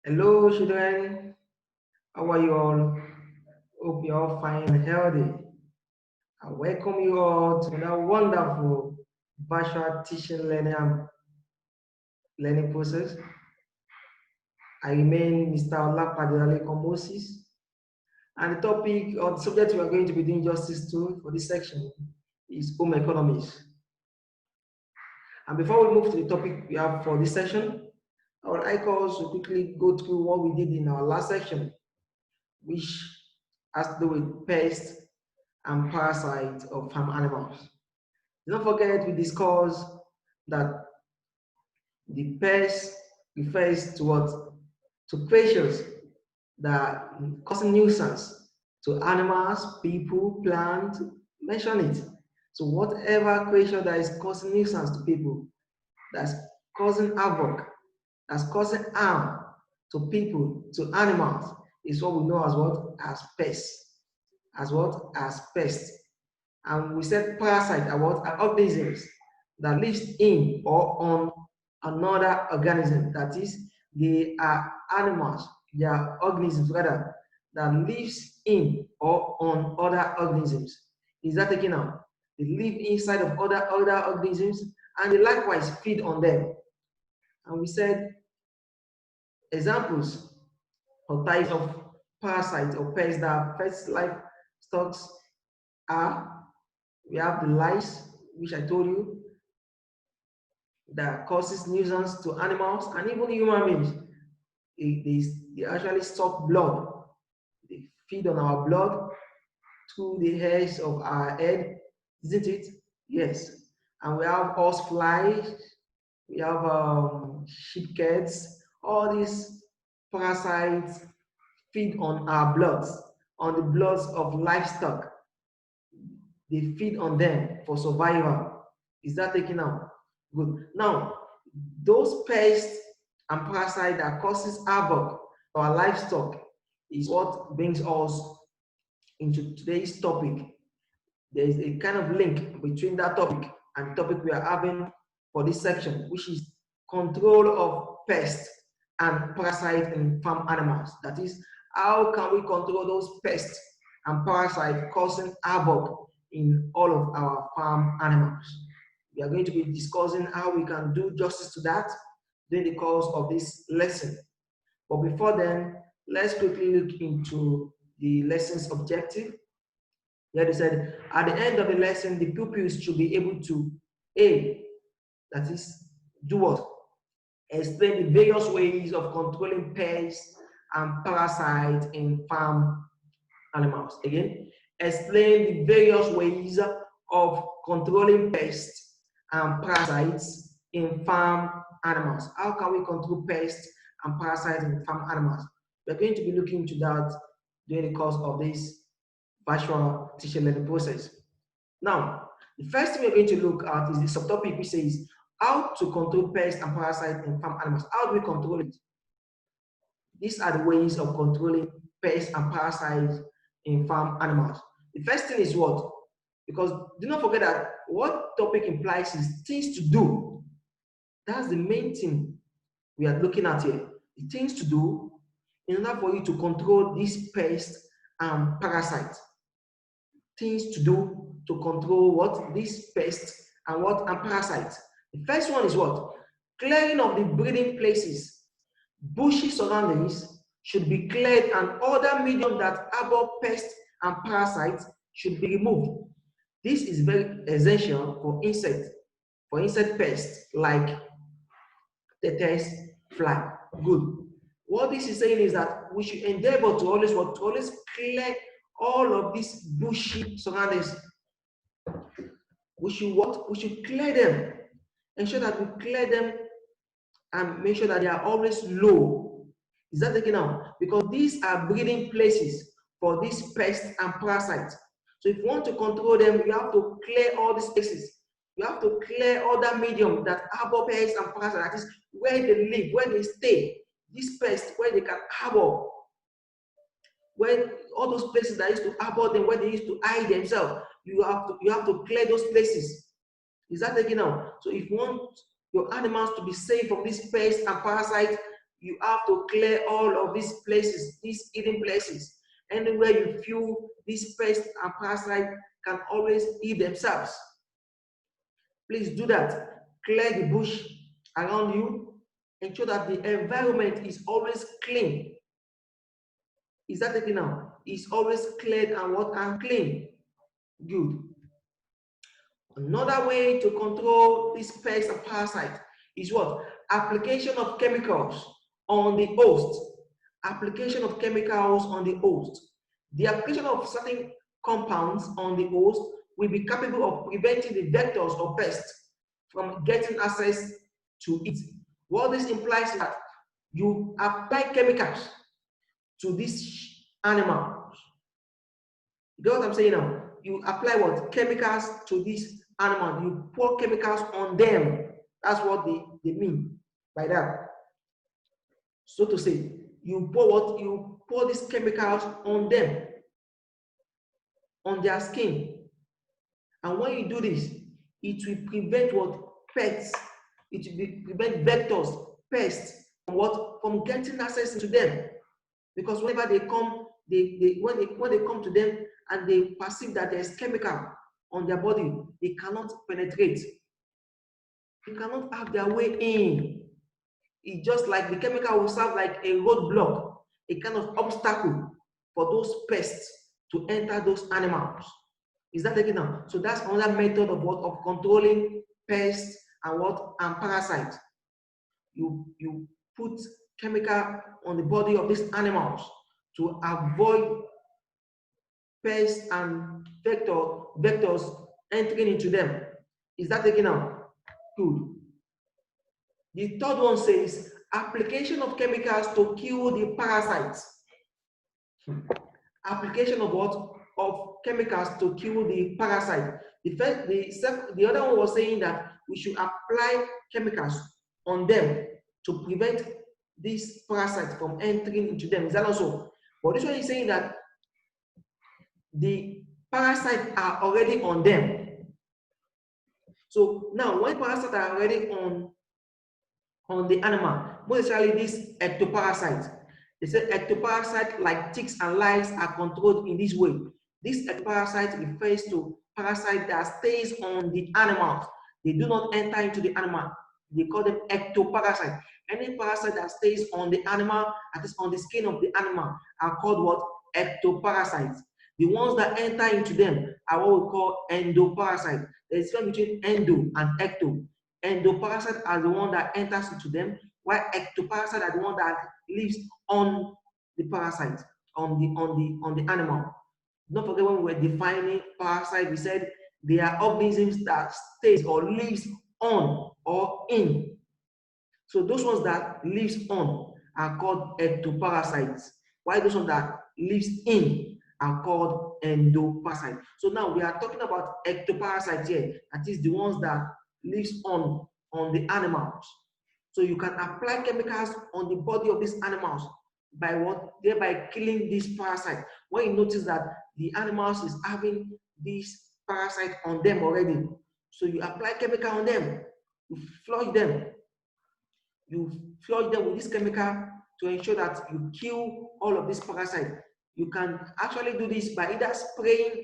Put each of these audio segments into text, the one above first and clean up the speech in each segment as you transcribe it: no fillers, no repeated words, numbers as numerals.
Hello, children. How are you all? Hope you're all fine and healthy. I welcome you all to that wonderful virtual teaching learning process. I remain Mr. Olapadele Moses, and the topic or the subject we are going to be doing justice to for this section is home economics. And before we move to the topic we have for this section, I would like us to quickly go through what we did in our last section, which has to do with pests and parasites of farm animals. Don't forget we discussed that the pest refers to what? To creatures that cause nuisance to animals, people, plants, mention it. So whatever creature that is causing nuisance to people, that's causing havoc, that's causing harm to people, to animals, is what we know as what? As pests. As what? As pests. And we said parasite are what? Are organisms that lives in or on another organism. That is, they are animals, they are organisms rather, that lives in or on other organisms. Is that taken out? They live inside of other organisms and they likewise feed on them. And we said examples or types of parasites or pests that affect livestock are, we have the lice, which I told you, that causes nuisance to animals and even human beings. They actually suck blood. They feed on our blood through the hairs of our head, isn't it? Yes. And we have horse flies, we have sheep cats, all these parasites feed on our bloods, on the bloods of livestock. They feed on them for survival. Is that taken out? Good. Now, those pests and parasites that causes havoc to our livestock is what brings us into today's topic. There is a kind of link between that topic and the topic we are having for this section, which is control of pests and parasites in farm animals. That is, how can we control those pests and parasites causing havoc in all of our farm animals? We are going to be discussing how we can do justice to that during the course of this lesson. But before then, let's quickly look into the lesson's objective. Here they said, at the end of the lesson, the pupils should be able to A, that is, do what? Explain the various ways of controlling pests and parasites in farm animals. Again, explain the various ways of controlling pests and parasites in farm animals. How can we control pests and parasites in farm animals? We're going to be looking into that during the course of this virtual teaching learning process. Now, the first thing we're going to look at is the subtopic which says how to control pests and parasites in farm animals. How do we control it? These are the ways of controlling pests and parasites in farm animals. The first thing is what? Because do not forget that what topic implies is things to do. That's the main thing we are looking at here. The things to do in order for you to control these pests and parasites. Things to do to control what? These pests and what? And parasites. The first one is what? Clearing of the breeding places. Bushy surroundings should be cleared and other medium that harbor pests and parasites should be removed. This is very essential for insect pests like tetanus fly. Good. What this is saying is that we should endeavor to always clear all of these bushy surroundings. We should clear them. Ensure that we clear them and make sure that they are always low. Is that taken out? Because these are breeding places for these pests and parasites. So if you want to control them, you have to clear all these places. You have to clear other medium that harbor pests and parasites. That is where they live, where they stay. These pests, where they can harbor. When all those places that used to harbor them, where they used to hide themselves, you have to clear those places. Is that taken out? So if you want your animals to be safe from these pests and parasites, you have to clear all of these places, these hidden places. Anywhere you feel these pests and parasites can always eat themselves. Please do that. Clear the bush around you. Ensure that the environment is always clean. Is that taken now? It's always cleared and what and clean. Good. Another way to control this pest and parasite is what? Application of chemicals on the host. Application of chemicals on the host. The application of certain compounds on the host will be capable of preventing the vectors or pests from getting access to it. What this implies is that you apply chemicals to these animals. You know what I'm saying now? You apply what? Chemicals to these animals. You pour chemicals on them. That's what they mean by that. So to say, you pour what? You pour these chemicals on them, on their skin. And when you do this, it will prevent what? Pests. It will prevent vectors, pests, from what? From getting access to them. Because whenever they come, when they come to them and they perceive that there's chemical on their body, they cannot penetrate. They cannot have their way in. It's just like the chemical will serve like a roadblock, a kind of obstacle for those pests to enter those animals. Is that taken now? So that's another method of what? Of controlling pests and what? And parasites. You put chemical on the body of these animals to avoid pests and vectors entering into them. Is that taken out? Good. The third one says application of chemicals to kill the parasites. Application of what? Of chemicals to kill the parasite. The other one was saying that we should apply chemicals on them to prevent these parasites from entering into them. Is that also? But this one is saying that the parasites are already on them. So now, when parasites are already on the animal, most especially these ectoparasites, they say ectoparasites like ticks and lice are controlled in this way. This ectoparasite refers to parasite that stays on the animals. They do not enter into the animal. They call them ectoparasite. Any parasite that stays on the animal, that is on the skin of the animal, are called what? Ectoparasites. The ones that enter into them are what we call endoparasites. There is a difference between endo and ecto. Endoparasites are the one that enters into them, while ectoparasites are the one that lives on the parasite, on the animal. Don't forget when we were defining parasite, we said they are organisms that stays or lives on or in. So those ones that lives on are called ectoparasites, while those ones that lives in are called endoparasites. So now we are talking about ectoparasites here, that is the ones that lives on the animals. So you can apply chemicals on the body of these animals by what? Thereby killing this parasite. When you notice that the animals is having this parasite on them already, so you apply chemical on them, you flush them. You flush them with this chemical to ensure that you kill all of these parasites. You can actually do this by either spraying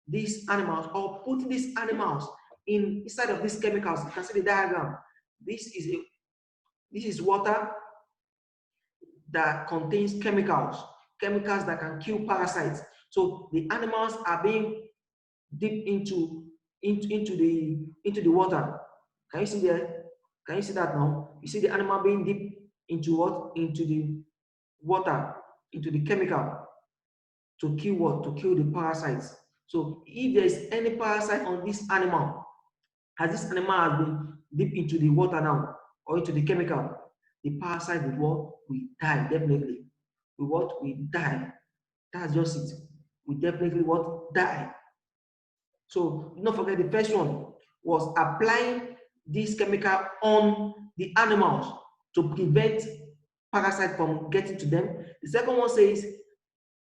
these animals or putting these animals inside of these chemicals. You can see the diagram. This is water that contains chemicals that can kill parasites. So the animals are being dipped into the water. Can you see there? Can you see that now? You see the animal being dipped into what? Into the water, into the chemical to kill what? To kill the parasites. So if there is any parasite on this animal, as this animal has been dipped into the water now or into the chemical, the parasite will die definitely. We die. That's just it. We definitely die. So don't forget the first one was applying this chemical on the animals to prevent parasites from getting to them. The second one says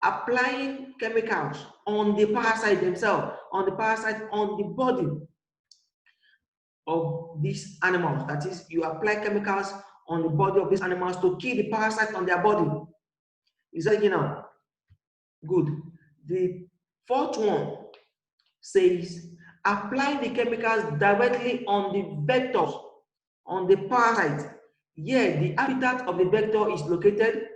applying chemicals on the parasite themselves, on the body of these animals. That is, you apply chemicals on the body of these animals to kill the parasite on their body. Is that now? Good. The fourth one says apply the chemicals directly on the vectors, on the parasite. Here, the habitat of the vector is located.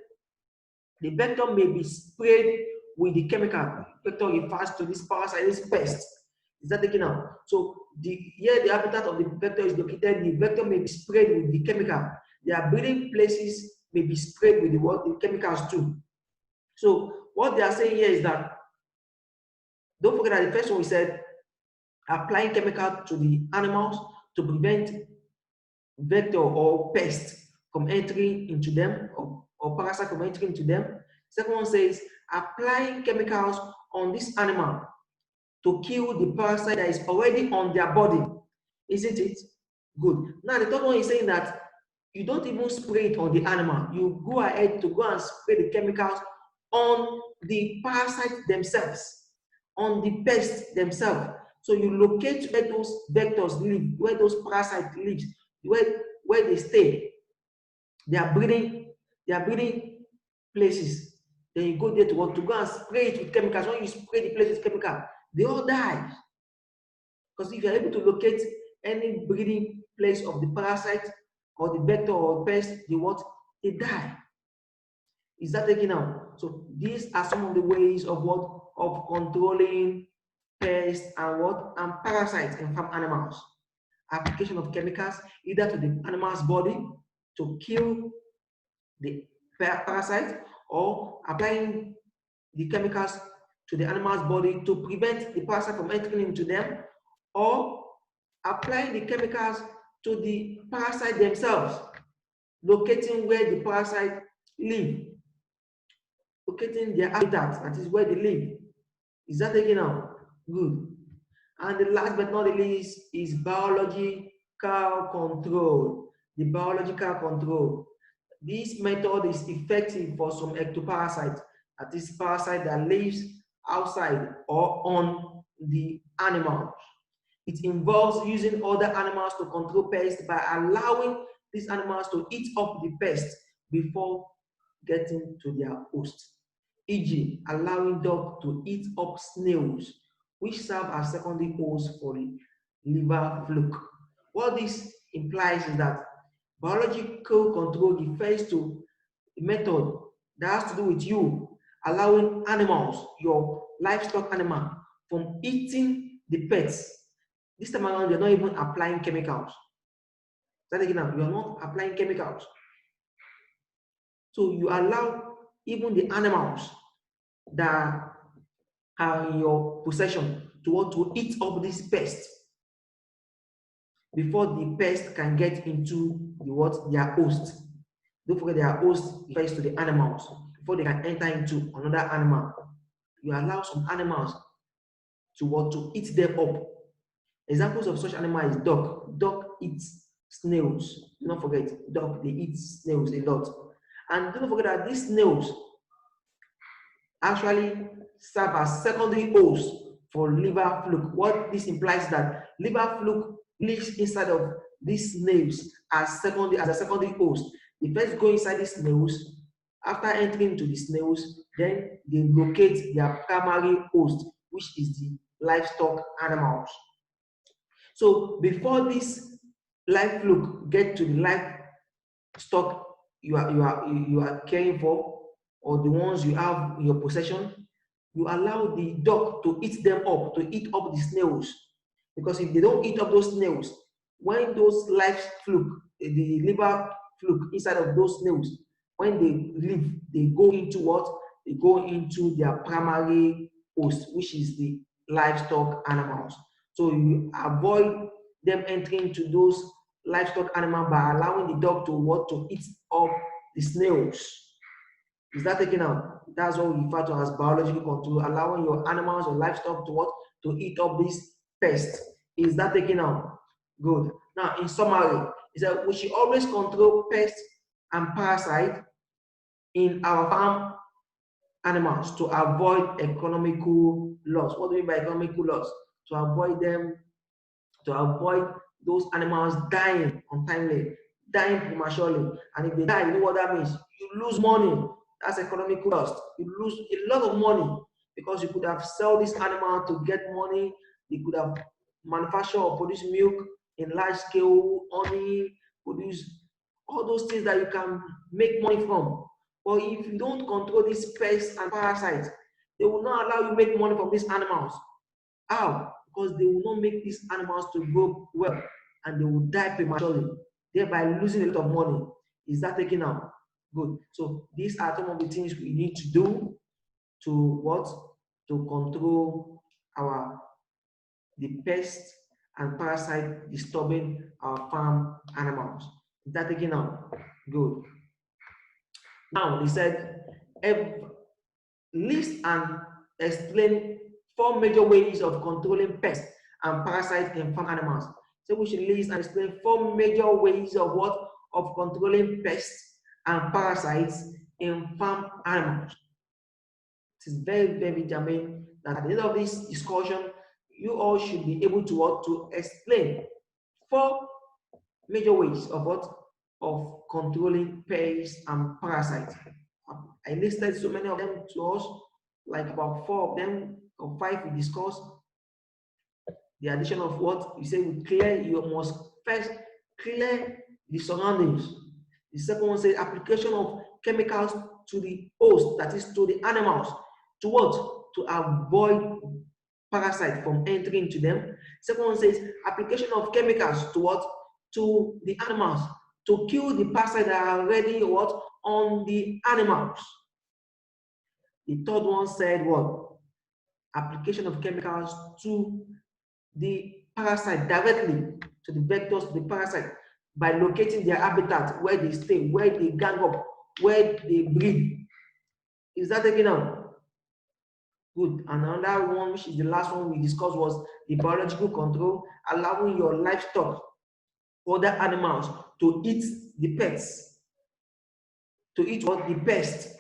The vector may be sprayed with the chemical. Vector refers to this parasite, this pest. Is that taken out? So here the habitat of the vector is located. The vector may be sprayed with the chemical. Their breeding places may be sprayed with the chemicals too. So what they are saying here is that, don't forget that the first one we said, applying chemical to the animals to prevent vector or pest from entering into them, or parasite from entering into them. Second one says applying chemicals on this animal to kill the parasite that is already on their body. Isn't it? Good. Now the third one is saying that you don't even spray it on the animal. You go ahead to go and spray the chemicals on the parasites themselves, on the pests themselves. So you locate where those vectors live, where those parasites live, where they stay. They are breeding places. Then you go there to go and spray it with chemicals. When you spray the place with chemical, they all die. Because if you're able to locate any breeding place of the parasite or the vector or pest, they die. Is that taken out? So these are some of the ways of controlling pests and parasites in farm animals. Application of chemicals either to the animal's body to kill the parasite, or applying the chemicals to the animal's body to prevent the parasite from entering into them, or applying the chemicals to the parasite themselves, locating where the parasite live, locating their habitat, that is where they live. Is that taken out? Good. And the last but not the least is biological control. The biological control. This method is effective for some ectoparasites, that is parasite that lives outside or on the animal. It involves using other animals to control pests by allowing these animals to eat up the pest before getting to their host. E.g., allowing dogs to eat up snails, which serve as secondary hosts for the liver fluke. What this implies is that biological control refers to a method that has to do with you allowing animals, your livestock animal, from eating the pets. This time around, you're not even applying chemicals. That again, you're not applying chemicals. So you allow even the animals that are in your possession to eat up this pest before the pest can get into their host. Don't forget their host refers to the animals. Before they can enter into another animal, you allow some animals to eat them up. Examples of such animal is dog. Dog eats snails. Do not forget, dog, they eat snails a lot. And don't forget that these snails actually serve as secondary hosts for liver fluke. What this implies is that liver fluke lives inside of these snails as a secondary host. They first go inside the snails. After entering into the snails, then they locate their primary host, which is the livestock animals. So before this live fluke get to the livestock you are caring for, or the ones you have in your possession, you allow the dog to eat them up, to eat up the snails. Because if they don't eat up those snails, when those live fluke, the liver fluke inside of those snails, when they live, they go into what? They go into their primary host, which is the livestock animals. So you avoid them entering into those livestock animals by allowing the dog to eat up the snails. Is that taken out? That's what we refer to as biological control, allowing your animals or livestock to eat up this pest. Is that taken out? Good. Now, in summary, is that we should always control pests and parasites in our farm animals to avoid economical loss. What do we mean by economical loss? To avoid those animals dying untimely, dying prematurely. And if they die, you know what that means? You lose money. That's economic loss. You lose a lot of money because you could have sold this animal to get money. You could have manufactured or produced milk in large scale, honey, produce all those things that you can make money from. But if you don't control these pests and parasites, they will not allow you to make money from these animals. How? Because they will not make these animals to grow well and they will die prematurely, thereby losing a lot of money. Is that taken out? Good. So these are some of the things we need to do to what? To control the pests and parasite disturbing our farm animals. Is that taken out? Good. Now they said list and explain 4 major ways of controlling pests and parasites in farm animals. So we should list and explain 4 major ways of what? Of controlling pests and parasites in farm animals. It is very, very germane that at the end of this discussion, you all should be able to what? To explain 4 major ways of what? Of controlling pests and parasites. I listed so many of them to us, like about 4 of them or 5 we discussed. The addition of what we say we clear, you must first clear the surroundings. The second one says application of chemicals to the host, that is to the animals, to what? To avoid parasites from entering into them. Second one says application of chemicals to what? To the animals, to kill the parasites that are already what? On the animals. The third one said what? Application of chemicals to the parasite directly, to the vectors, to the parasite, by locating their habitat, where they stay, where they gang up, where they breed. Is that taken out? Good. And another one, which is the last one we discussed, was the biological control, allowing your livestock, other animals, to eat the pets, to eat what? The pest. Is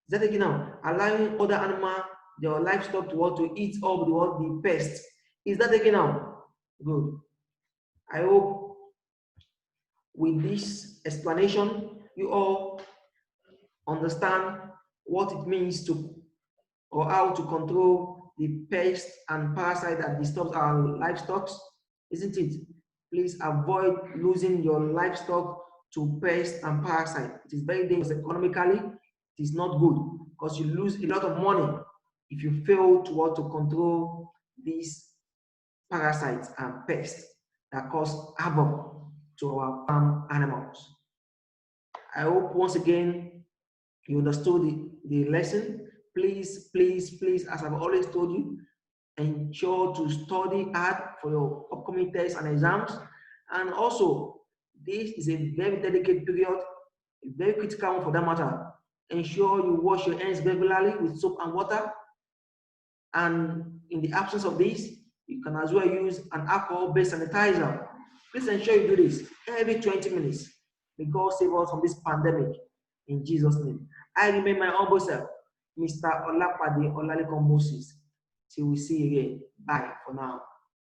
that taken out? Allowing other animal, your livestock, to what? To eat all the what? The pest. Is that taken out? Good. I hope with this explanation, you all understand what it means to, or how to control the pest and parasite that disturbs our livestock, isn't it? Please avoid losing your livestock to pest and parasite. It is very dangerous economically. It is not good because you lose a lot of money if you fail to want to control these parasites and pests that cause havoc to our farm animals. I hope once again you understood the lesson. Please, please, please, as I've always told you, ensure to study hard for your upcoming tests and exams. And also, this is a very delicate period, a very critical one for that matter. Ensure you wash your hands regularly with soap and water. And in the absence of this, you can as well use an alcohol-based sanitizer. Please ensure you do this every 20 minutes. May God save us from this pandemic in Jesus' name. I remain my humble self, Mr. Olapade Olalekan Moses. Till we see you again. Bye for now.